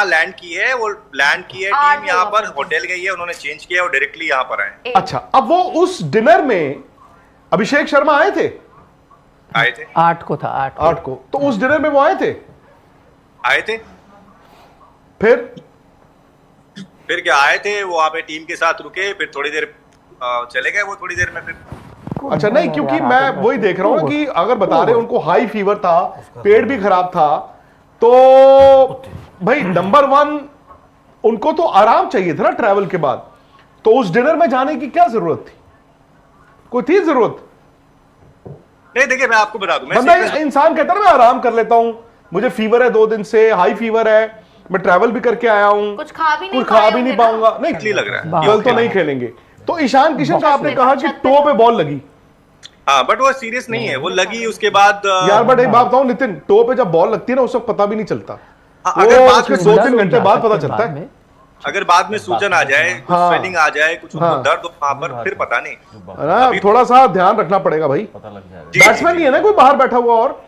यहाँ लैंड की है, वो लैंड की है टीम यहाँ पर, होटल गई है, उन्होंने चेंज किया और डायरेक्टली यहाँ पर आए। अच्छा, अब वो उस डिनर में अभिषेक शर्मा आए थे? आए थे, 8 को था, 8 को। तो उस डिनर में वो आए थे? आए थे। फिर क्या आए थे, वो वहां पे टीम के साथ रुके, फिर थोड़ी देर चले गए वो, थोड़ी देर में फिर। अच्छा, नहीं, क्योंकि मैं वही देख रहा हूँ कि अगर बता रहे उनको हाई फीवर था, पेट भी खराब था, तो भाई नंबर 1 उनको तो आराम चाहिए था ना ट्रैवल के बाद। तो उस डिनर में जाने की क्या जरूरत थी? कोई थी जरूरत? नहीं, देखिए मैं आपको बता दूं, बंदा इंसान कहता है ना मैं आराम कर लेता हूं, मुझे फीवर है 2 दिन से, हाई फीवर है, मैं ट्रैवल भी करके आया हूं, कुछ खा भी नहीं पाऊंगा। नहीं लग रहा है, कल तो नहीं खेलेंगे। तो ईशान किशन का आपने कहा कि टो पे बॉल लगी। हाँ, बट वो सीरियस नहीं है, वो लगी उसके बाद यार, बट एक बात बताऊं नितिन, टो पे जब बॉल लगती है ना उस वक्त पता भी नहीं चलता। अगर बाद में 2-3 घंटे बाद पता चलता है। अगर बाद में सूजन आ जाए, कुछ स्वेलिंग आ जाए, कुछ दर्द वहां पर, फिर पता नहीं। थोड़ा सा ध्यान रखना पड़ेगा भाई। बैट्समैन नहीं है ना कोई बाहर बैठा हुआ? और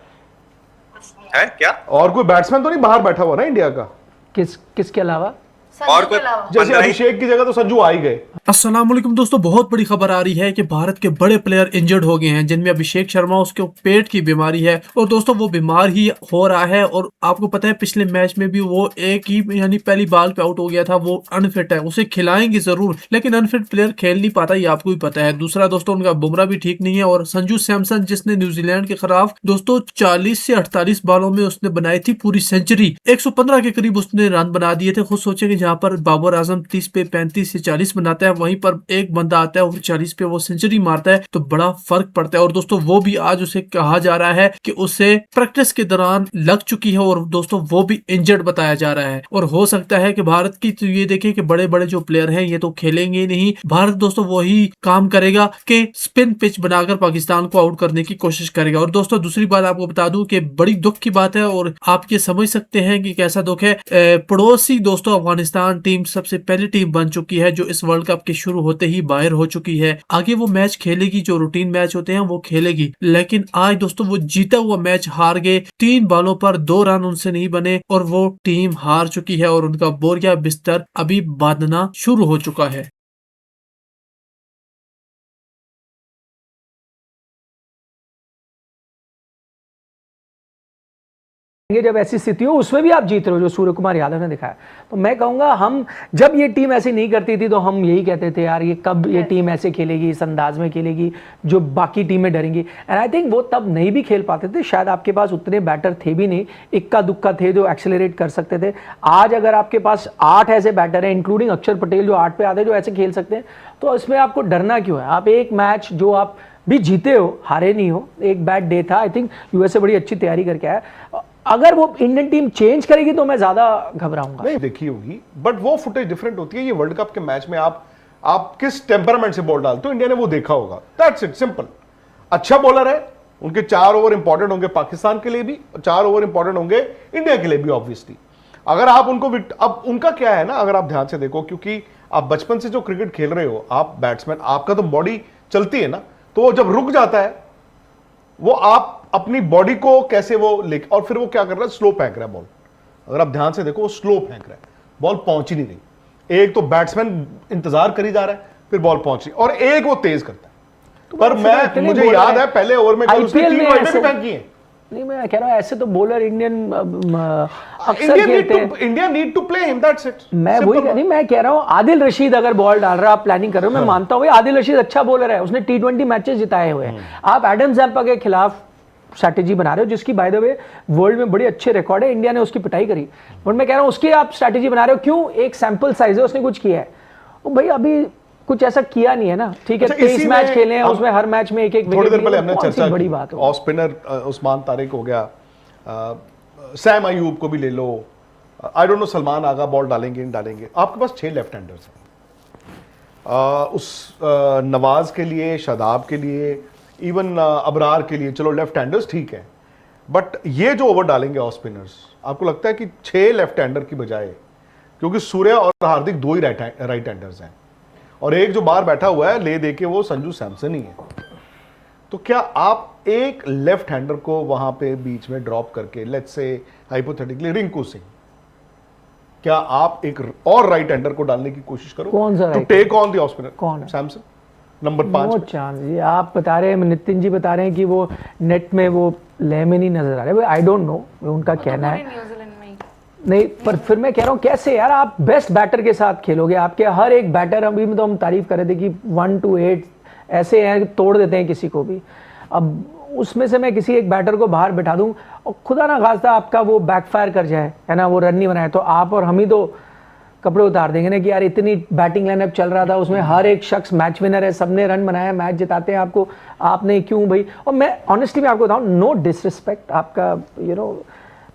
है क्या? और कोई बैट्समैन तो नहीं बाहर बैठा हुआ ना इंडिया का? किसके अलावा? और कोई जैसे अभिषेक की जगह तो संजू आ ही गए। अस्सलाम वालेकुम दोस्तों, बहुत बड़ी खबर आ रही है कि भारत के बड़े प्लेयर इंजर्ड हो गए हैं, जिनमें अभिषेक शर्मा, उसके पेट की बीमारी है और दोस्तों वो बीमार ही हो रहा है। और आपको पता है पिछले मैच में भी वो एक ही यानी पहली बॉल पे आउट हो गया था। वो अनफिट है, उसे खिलाएंगे जरूर, लेकिन अनफिट प्लेयर खेल नहीं पाता, ये आपको भी पता है। दूसरा दोस्तों उनका बुमराह भी ठीक नहीं है। और संजू सैमसन, जिसने न्यूजीलैंड के खिलाफ दोस्तों 40 से 48 बॉलों में उसने बनाई थी पूरी सेंचुरी, 115 के करीब उसने रन बना दिए थे। खुद सोचे कि जहां पर बाबर आजम 30 पे 35 से 40 बनाता है, वहीं पर एक बंदा आता है और 40 पे वो सेंचुरी मारता है, तो बड़ा फर्क पड़ता है। और दोस्तों वो भी आज उसे कहा जा रहा है कि उसे प्रैक्टिस के दौरान लग चुकी है और दोस्तों वो भी इंजर्ड बताया जा रहा है। और हो सकता है कि भारत की तो ये देखें कि बड़े बड़े जो प्लेयर हैं ये तो खेलेंगे नहीं, भारत दोस्तों वही काम करेगा कि स्पिन पिच बनाकर पाकिस्तान को आउट करने की कोशिश करेगा। और दोस्तों दूसरी बात आपको बता दूं कि बड़ी दुख की बात है और आप ये समझ सकते हैं कि कैसा दुख है। पड़ोसी दोस्तों अफगानिस्तान टीम सबसे पहली टीम बन चुकी है जो इस वर्ल्ड कप के शुरू होते ही बाहर हो चुकी है। आगे वो मैच खेलेगी जो रूटीन मैच होते हैं वो खेलेगी, लेकिन आज दोस्तों वो जीता हुआ मैच हार गए। 3 बॉलों पर 2 रन उनसे नहीं बने और वो टीम हार चुकी है और उनका बोरिया बिस्तर अभी बांधना शुरू हो चुका है। जब ऐसी स्थिति हो उसमें भी आप जीत रहे हो, जो सूर्य कुमार यादव ने दिखाया, तो मैं कहूंगा हम जब ये टीम ऐसे नहीं करती थी तो हम यही कहते थे यार ये कब ये टीम ऐसे खेलेगी, इस अंदाज में खेलेगी जो बाकी टीमें डरेंगी। एंड आई थिंक वो तब नहीं भी खेल पाते थे, शायद आपके पास उतने बैटर थे भी नहीं, इक्का दुक्का थे जो एक्सेलरेट कर सकते थे। आज अगर आपके पास 8 ऐसे बैटर हैं इंक्लूडिंग अक्षर पटेल जो 8 पे आते हैं जो ऐसे खेल सकते हैं, तो इसमें आपको डरना क्यों है? आप एक मैच जो आप भी जीते हो, हारे नहीं हो, एक बैड डे था। आई थिंक यूएसए बड़ी अच्छी तैयारी करके आया। अगर वो इंडियन टीम चेंज करेगी तो मैं ज्यादा घबराऊंगा। नहीं देखी होगी, बट वो फुटेज डिफरेंट होती है। ये वर्ल्ड कप के मैच में आप किस टेम्परामेंट से बॉल डालते हो, इंडिया ने वो देखा होगा। That's it, simple. अच्छा बॉलर है, उनके 4 ओवर इंपॉर्टेंट होंगे पाकिस्तान के लिए भी, 4 ओवर इंपॉर्टेंट होंगे इंडिया के लिए भी ऑब्वियसली। अगर आप उनको अब उनका क्या है ना, अगर आप ध्यान से देखो, क्योंकि आप बचपन से जो क्रिकेट खेल रहे हो, आप बैट्समैन, आपका तो बॉडी चलती है ना, तो वो जब रुक जाता है वो आप अपनी बॉडी को कैसे वो लेके, और फिर वो क्या कर रहा है, स्लो फेंक रहा है बॉल। अगर आप ध्यान से देखो वो स्लो फेंक रहा है, बॉल पहुंच ही नहीं रही। एक तो बैट्समैन इंतजार करी जा रहा है, फिर बॉल पहुंच रही, और एक वो तेज करता है। पर मुझे याद है पहले ओवर में उसने 3 वाइडें भी फेंकी हैं। नहीं, मैं कह रहा हूं ऐसे तो बॉलर इंडियन अक्सर खेलते हैं। India need to play him, that's it. मैं वही नहीं, मैं कह रहा हूं आदिल रशीद अगर बॉल डाल रहा है, आप प्लानिंग कर रहे हो, मैं मानता हूं आदिल रशीद अच्छा बॉलर है, उसने T20 मैचेस जिताए हुए हैं। आप एडम जैम्पा के खिलाफ स्ट्रैटेजी बना रहे हो, जिसकी बाय द वे वर्ल्ड में बड़ी अच्छे रिकॉर्ड है, इंडिया ने उसकी पिटाई करी, बट मैं कह रहा हूं उसकी आप स्ट्रैटेजी बना रहे हो क्यों? एक सैंपल साइज है, उसने कुछ किया है, भाई अभी कुछ ऐसा किया नहीं है ना। ठीक है, 23 मैच खेले हैं, उसमें हर मैच में एक थोड़ी देर पहले हमने चर्चा बड़ी बात है। ऑफ स्पिनर उस्मान तारिक हो गया, सैम अयूब को भी ले लो, I don't know Salman Agha ball डालेंगे नहीं डालेंगे। आपके पास 6 लेफ्ट हैंडर्स हैं, उस नवाज के लिए, शादाब के लिए, इवन अबरार के लिए, चलो लेफ्ट हैंडर्स ठीक है, बट ये जो ओवर डालेंगे ऑफ स्पिनर्स, आपको लगता है कि 6 लेफ्ट हैंडर की बजाय, क्योंकि सूर्य और हार्दिक 2 ही राइट हैंडर्स हैं और एक जो बाहर बैठा हुआ है ले दे के वो संजू सैमसन ही है, तो क्या आप एक लेफ्ट हैंडर को वहां पे बीच में ड्रॉप करके, let's say hypothetically Rinku Singh, क्या आप एक और राइट हैंडर को डालने की कोशिश करो? कौन सा to right take on the off spinner? कौन है? Samson number 5 no chance. ये आप बता रहे हैं, नितिन जी बता रहे हैं कि वो नेट में वो लेमन ही नजर आ रहे हैं। आई डोंट नो, उनका कहना है। न्यूजीलैंड में ही। नहीं, पर फिर मैं कह रहा हूँ कैसे यार आप बेस्ट बैटर के साथ खेलोगे? आपके हर एक बैटर, अभी में तो हम तारीफ कर रहे थे कि 1 to 8 ऐसे हैं, तोड़ देते हैं किसी को भी। अब उसमें से मैं किसी एक बैटर को बाहर बैठा दूं और खुदा ना खास्ता आपका वो बैकफायर कर जाए, है ना, वो रन नहीं बनाए, तो आप और हम ही तो कपड़े उतार देंगे ना कि यार इतनी बैटिंग लाइनअप चल रहा था, उसमें हर एक शख्स मैच विनर है, सबने रन बनाया, मैच जिताते हैं आपको, आपने क्यों भाई? और मैं ऑनेस्टली मैं आपको बताऊं, नो डिसरिस्पेक्ट आपका, you know,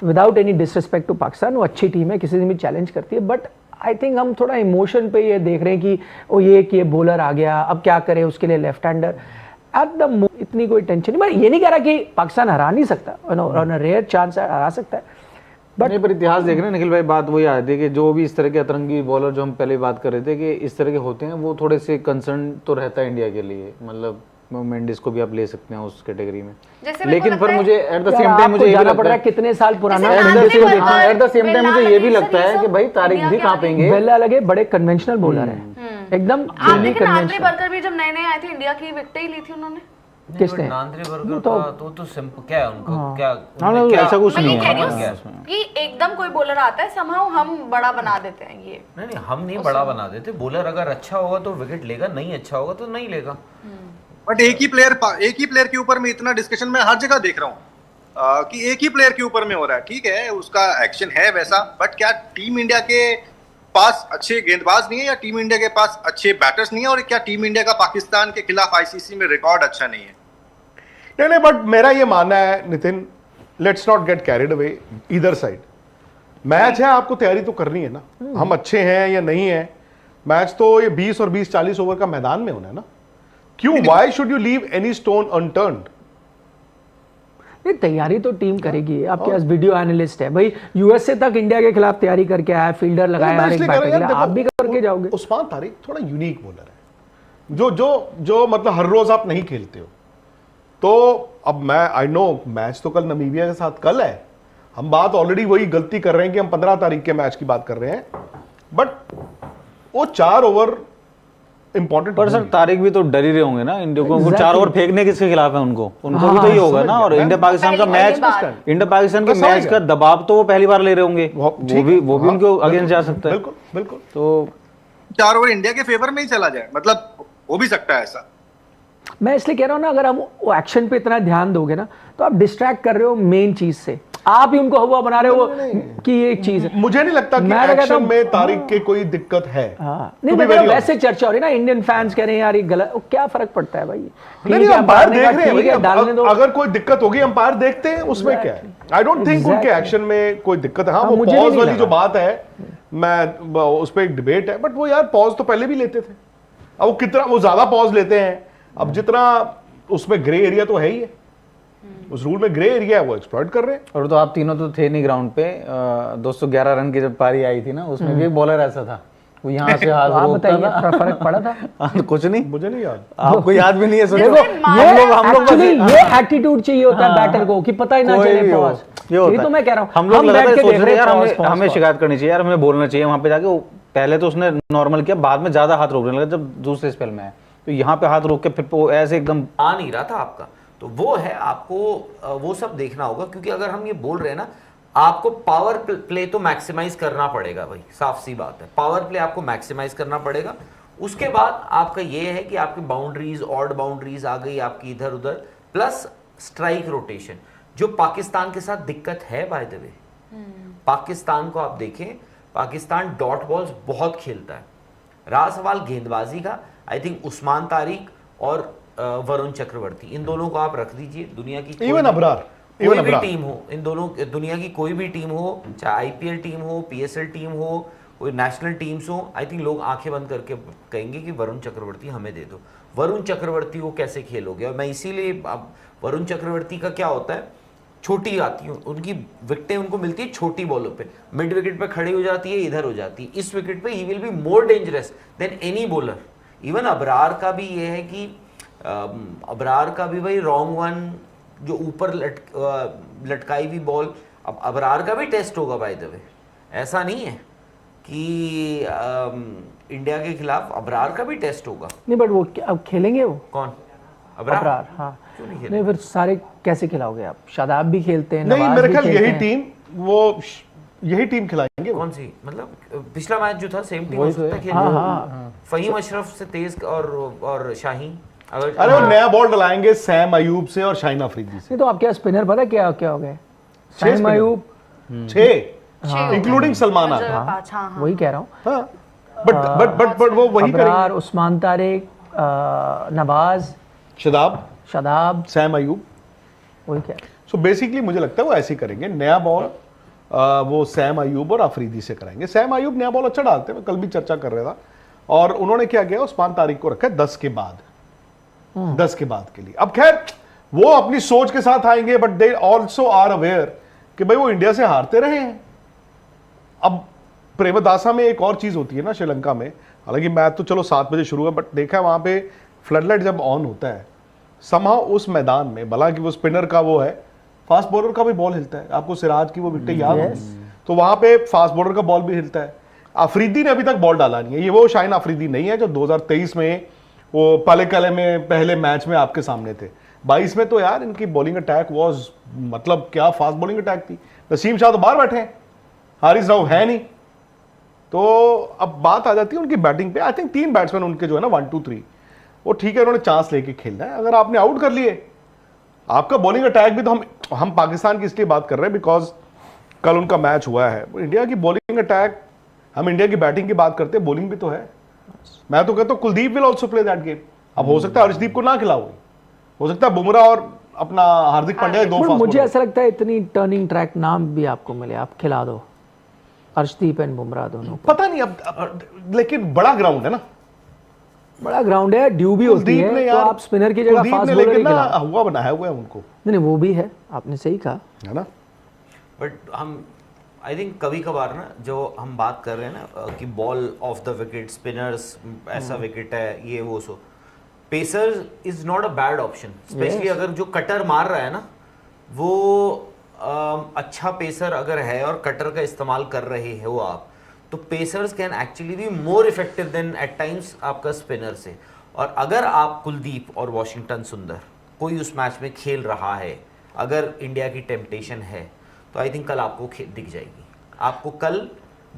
without any disrespect to Pakistan, वो अच्छी टीम है, किसी से भी चैलेंज करती है, बट आई थिंक हम थोड़ा इमोशन पे ये देख रहे हैं कि ओ ये बॉलर आ गया, अब क्या करे उसके लिए लेफ्ट हैंडर। एट द इतनी कोई टेंशन नहीं। मैं ये नहीं कह रहा कि पाकिस्तान हरा नहीं सकता, ऑन अ रेयर चांस हरा सकता है, बट नहीं, पर इतिहास देख रहे हैं निखिल भाई, बात वही आ रही थी कि जो भी इस तरह के अतरंगी बॉलर जो हम पहले बात कर रहे थे कि इस तरह के होते हैं, वो थोड़े से कंसर्न तो रहता है इंडिया के लिए। मतलब मेंडिस को भी आप ले सकते हैं उस कैटेगरी में, लेकिन पर मुझे एट द सेम टाइम मुझे ये भी लगता है कितने साल पुराना, एट द सेम टाइम मुझे ये भी लगता है कि भाई तारिक भी कहाँ पेंगे। वेला लगे बड़े कन्वेंशनल बॉलर हैं, एकदम आपने कि नांद्रे बर्कर भी जब नए नए आए थे इंडिया की विकेटें ही ली थी उन्होंने। किसने? नांद्रे बर्गर का तो सिंपल क्या है उनका, क्या हाँ, ऐसा कुछ मैं नहीं ये कह रही है हूँ कि एकदम कोई बॉलर आता है समहाउ हम बड़ा बना देते हैं ये। नहीं, हम नहीं बड़ा बना देते। बॉलर अगर अच्छा होगा तो विकेट लेगा, नहीं अच्छा होगा तो नहीं लेगा। बट एक ही प्लेयर के ऊपर में इतना डिस्कशन मैं हर जगह देख रहा हूँ कि एक ही प्लेयर के ऊपर में हो रहा है। ठीक है, उसका एक्शन है वैसा, बट क्या टीम इंडिया के पास अच्छे गेंदबाज नहीं है, या टीम इंडिया के पास अच्छे बैटर्स नहीं है, और क्या टीम इंडिया का पाकिस्तान के खिलाफ आईसीसी में रिकॉर्ड अच्छा नहीं है? नहीं, बट मेरा ये मानना है Nitin, let's not get carried away either side. Match है, आपको तैयारी तो करनी है ना, हम अच्छे हैं या नहीं है, मैच तो ये 20 और 20-40 ओवर का मैदान में होना है ना। क्यों, why should you leave any stone unturned? ये तैयारी तो टीम करेगी। आपके पास वीडियो एनालिस्ट है भाई, यूएसए तक इंडिया के खिलाफ तैयारी करके आया, फील्डर लगाया, हर एक बैटर के लिए, आप भी करके जाओगे। उस्मान तारिक थोड़ा यूनिक बॉलर है, जो मतलब हर रोज आप नहीं खेलते हो। तो अब मैं आई नो मैच तो कल नमीबिया के साथ कल है, हम बात ऑलरेडी वही गलती कर रहे हैं कि हम 15 तारीख के मैच की बात कर रहे हैं, बट वो 4 ओवर इंपॉर्टेंट। पर सर तारिक भी तो डर ही रहे होंगे ना इंडिया को, exactly. 4 ओवर फेंकने किसके खिलाफ है उनको भी तो ही होगा ना। और इंडिया पाकिस्तान का मैच, इंडिया पाकिस्तान के मैच का दबाव तो वो पहली बार ले रहे होंगे, वो भी उनको अगेंस्ट जा सकता है। बिल्कुल बिल्कुल। तो 4 ओवर इंडिया के फेवर में ही चला जाए, मतलब हो भी सकता है ऐसा। मैं इसलिए कह रहा हूं ना, अगर हम वो एक्शन पे इतना ध्यान दोगे ना तो आप डिस्ट्रैक्ट कर रहे हो मेन चीज से, आप ही उनको हवा बना रहे हो कि ये एक चीज है। मुझे नहीं लगता कि एक्शन में तारिक के कोई दिक्कत है। नहीं, मैं वैसे चर्चा हो रही ना, इंडियन फैंस कह रहे हैं यार ये गलत, क्या फर्क पड़ता है भाई? नहीं, अंपायर देख रहे हैं, अगर कोई दिक्कत होगी अंपायर देखते हैं, उसमें क्या है? आई डोंट थिंक उनके एक्शन में कोई दिक्कत है। हाँ, वो पॉज वाली जो बात है, मैं उस पर एक डिबेट है, बट वो यार पॉज तो पहले भी लेते थे, अब वो कितना वो ज्यादा पॉज लेते हैं, अब जितना उसमें ग्रे एरिया तो है ही है, उस रूल में ग्रे एरिया है, वो एक्सप्लॉइट कर रहे हैं। और तो आप तीनों तो थे नहीं ग्राउंड पे, 211 रन की जब पारी आई थी ना, उसमें भी एक बॉलर ऐसा था, वो यहाँ से हाथ रोकता था, फर्क पड़ा था? कुछ नहीं, मुझे नहीं याद, आपको याद भी नहीं है? सोचो ये एटीट्यूड चाहिए होता है बैटर को कि पता ही ना चले पॉज। ये तो मैं कह रहा हूँ, हम लोग लगातार सोच रहे हैं यार हमें शिकायत करनी चाहिए यार, हमें बोलना चाहिए वहां पे जाके। पहले तो उसने नॉर्मल किया, बाद में ज्यादा हाथ रोकने लगा जब दूसरे स्पेल में है, तो यहाँ पे हाथ रोक के फिर ऐसे एकदम आ नहीं रहा था आपका। तो वो है, आपको वो सब देखना होगा, क्योंकि अगर हम ये बोल रहे हैं ना, आपको पावर प्ले तो मैक्सिमाइज करना पड़ेगा भाई, साफ सी बात है, पावर प्ले आपको मैक्सिमाइज करना पड़ेगा। उसके बाद आपका ये है कि आपकी बाउंड्रीज, ऑड बाउंड्रीज आ गई आपकी इधर उधर, प्लस स्ट्राइक रोटेशन, जो पाकिस्तान के साथ दिक्कत है बाय द वे। पाकिस्तान को आप देखें, पाकिस्तान डॉट बॉल्स बहुत खेलता है। रहा सवाल गेंदबाजी का, आई थिंक उस्मान तारिक और वरुण चक्रवर्ती, इन दोनों को आप रख दीजिए। दुनिया की इवन अबरार, कोई भी टीम हो, इन दोनों, दुनिया की कोई भी टीम हो, चाहे आईपीएल टीम हो, पीएसएल टीम हो, कोई नेशनल टीम्स हो, आई थिंक लोग आंखें बंद करके कहेंगे कि वरुण चक्रवर्ती हमें दे दो। वरुण चक्रवर्ती को कैसे खेलोगे? और मैं इसीलिए, अब वरुण चक्रवर्ती का क्या होता है, छोटी आती है उनकी विकेटें, उनको मिलती है छोटी बॉलों पे, मिड विकेट पे खड़ी हो जाती है, इधर हो जाती है। इस विकेट पे he will be more dangerous than any bowler. Even Abrar का भी ये है कि अबरार का भी भाई रॉन्ग वन, जो ऊपर लटकाई हुई बॉल, अब अबरार का भी टेस्ट होगा बाय द वे, ऐसा नहीं है। कि इंडिया के खिलाफ अबरार का भी टेस्ट होगा। नहीं बट वो अब खेलेंगे वो कौन? अबरार? हाँ क्यों नहीं नहीं खेलेंगे? फिर सारे कैसे खिलाओगे आप? शादाब भी खेलते हैं, नहीं नवाज मेरे भी ख्याल खेलते यही हैं। टीम वो यही टीम खिलाएंगे वो। कौन सी? मतलब पिछला मैच जो था सेम टीम हो वही तो सकता है। है हाँ खेल। हाँ फहीम अशरफ से तेज और शाहीन अगर अरे वो नया बॉल डलाएंगे सैम अयूब से और शाहीन अफरीदी से। नहीं तो आप क्या स्पिनर पता क्या क्या हो गए? Sam spinner। Ayub, 6 including Salman नजर आगा। पाँच, हाँ हाँ वही कह रहा हूँ, हाँ बट वो वही अबरार, करेंगे। उस्मान तारिक, नवाज, शादाब, सैम अयूब। वही कह रहा हूँ। सो बेसिकली मुझे लगता है वो ऐसे ही करेंगे। नया बॉल वो सैम अयूब और अफरीदी से कराएंगे। सैम अयूब नया बॉल अच्छा डालते हैं, मैं कल भी चर्चा कर रहा था। और उन्होंने क्या किया, उस्मान तारिक को रखा है 10 के बाद, 10 के बाद के लिए। अब खैर वो अपनी सोच के साथ आएंगे, but they also are aware कि भाई वो इंडिया से हारते रहे हैं। अब प्रेमदासा में एक और चीज होती है ना श्रीलंका में, हालांकि मैच तो चलो 7 बजे शुरू है, बट देखा है वहां पे फ्लडलाइट जब ऑन होता है समहाउ उस मैदान में, भला कि वो स्पिनर का वो है, फास्ट बॉलर का भी बॉल हिलता है। आपको सिराज की वो विकेट याद होगी, तो वहां पे फास्ट बॉलर का बॉल भी हिलता है। अफरीदी ने अभी तक बॉल डाला नहीं है। ये वो शाहीन अफरीदी नहीं है जो 2023 में वो पालेकले में पहले मैच में आपके सामने थे। 22 में तो यार इनकी बॉलिंग अटैक वाज, मतलब क्या फास्ट बॉलिंग अटैक थी। नसीम शाह तो बाहर बैठे हैं, हारिस राव है नहीं। तो अब बात आ जाती है उनकी बैटिंग पे। आई थिंक 3 बैट्समैन उनके जो है ना 1 2 3 वो ठीक है, उन्होंने चांस लेके खेलना है। अगर आपने आउट कर लिए, आपका बॉलिंग अटैक भी, तो हम पाकिस्तान की इसलिए बात कर रहे हैं बिकॉज कल उनका मैच हुआ है। इंडिया की बॉलिंग अटैक, हम इंडिया की बैटिंग की बात करते हैं, बॉलिंग भी तो है। मैं तो कहता हूं Kuldeep will also play that game. अब हो सकता है अर्शदीप को ना खिलाओ, हो सकता है बुमराह और अपना हार्दिक पांड्या दो बट फास्ट मुझे बॉलर। ऐसा लगता है इतनी टर्निंग ट्रैक नाम भी आपको मिले, आप खिला दो अर्शदीप एंड बुमराह दोनों को। पता नहीं अब लेकिन बड़ा ग्राउंड है ना, बड़ा ग्राउंड है, ड्यू भी होती कुलदीप है, ने तो यार, आप स्पिनर की जगह कुलदीप फास्ट ने बॉलर ही लेकिन ना खिलाओ। हुआ बनाया हुआ है उनको, नहीं वो भी है, आपने सही कहा। है ना। बट हम आई थिंक कभी कभार ना जो हम बात कर रहे हैं ना कि ball off the wicket, spinners ऐसा विकेट है, ये वो so, pacer is not a bad option, specially अगर जो कटर मार रहा है ना वो अच्छा पेसर अगर है और कटर का इस्तेमाल कर रहे हो आप, तो pacers can actually be more effective than at times आपका स्पिनर से। और अगर आप कुलदीप और वॉशिंगटन सुंदर कोई उस मैच में खेल रहा है, अगर इंडिया की टेम्पटेशन है, तो आई थिंक कल आपको दिख जाएगी। आपको कल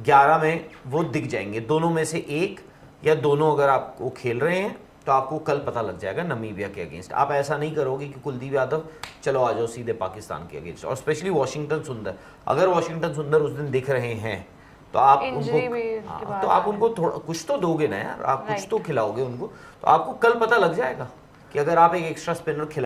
11 में वो दिख जाएंगे, दोनों में से एक या दोनों अगर आप वो खेल रहे हैं तो आपको कल पता लग जाएगा नमीबिया के अगेंस्ट। आप ऐसा नहीं करोगे कि कुलदीप यादव चलो आ जाओ सीधे पाकिस्तान के अगेंस्ट। और स्पेशली वॉशिंगटन सुंदर, अगर वॉशिंगटन सुंदर उस दिन दिख रहे हैं तो आप Injury भी उनको उसके बाद तो आप उनको थोड़ा कुछ तो दोगे ना यार, आप कुछ तो खिलाओगे उनको, तो आपको कल पता लग जाएगा कि अगर आप एक एक्स्ट्रा स्पिनर खिला